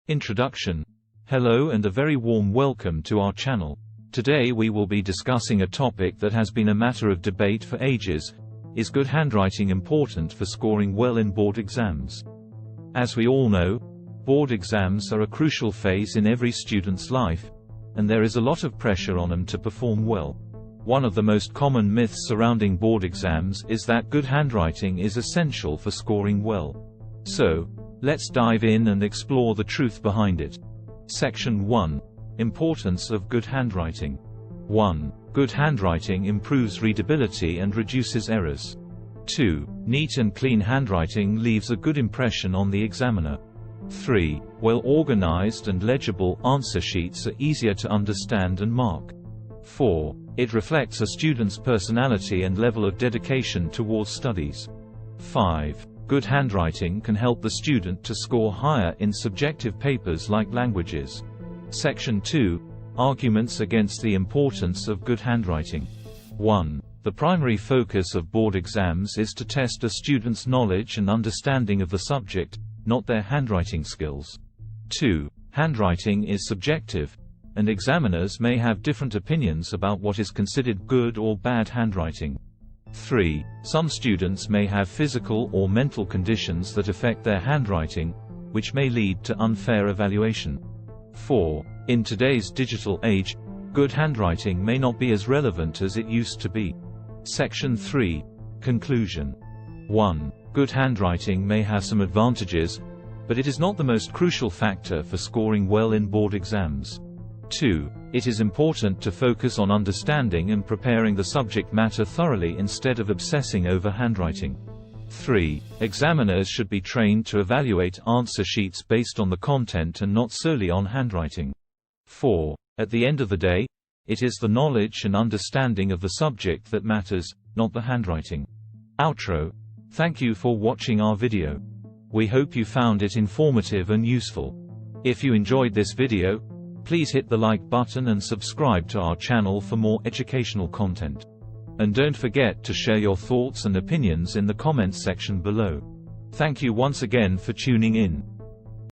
Introduction. Hello and a very warm welcome to our channel. Today we will be discussing a topic that has been a matter of debate for ages. Is good handwriting important for scoring well in board exams? As we all know, board exams are a crucial phase in every student's life, and there is a lot of pressure on them to perform well. One of the most common myths surrounding board exams is that good handwriting is essential for scoring well. So, let's dive in and explore the truth behind it. Section 1. Importance of good handwriting. 1. Good handwriting improves readability and reduces errors. 2. Neat and clean handwriting leaves a good impression on the examiner. 3. Well-organized and legible answer sheets are easier to understand and mark. 4. It reflects a student's personality and level of dedication towards studies. 5. Good handwriting can help the student to score higher in subjective papers like languages. Section 2. Arguments against the importance of good handwriting. 1. The primary focus of board exams is to test a student's knowledge and understanding of the subject, not their handwriting skills. 2. Handwriting is subjective, and examiners may have different opinions about what is considered good or bad handwriting. 3. Some students may have physical or mental conditions that affect their handwriting, which may lead to unfair evaluation. 4. In today's digital age, good handwriting may not be as relevant as it used to be. Section 3. Conclusion. 1. Good handwriting may have some advantages, but it is not the most crucial factor for scoring well in board exams. 2. It is important to focus on understanding and preparing the subject matter thoroughly instead of obsessing over handwriting. 3. Examiners should be trained to evaluate answer sheets based on the content and not solely on handwriting. 4. At the end of the day, it is the knowledge and understanding of the subject that matters, not the handwriting. Outro. Thank you for watching our video. We hope you found it informative and useful. If you enjoyed this video, please hit the like button and subscribe to our channel for more educational content. And don't forget to share your thoughts and opinions in the comments section below. Thank you once again for tuning in.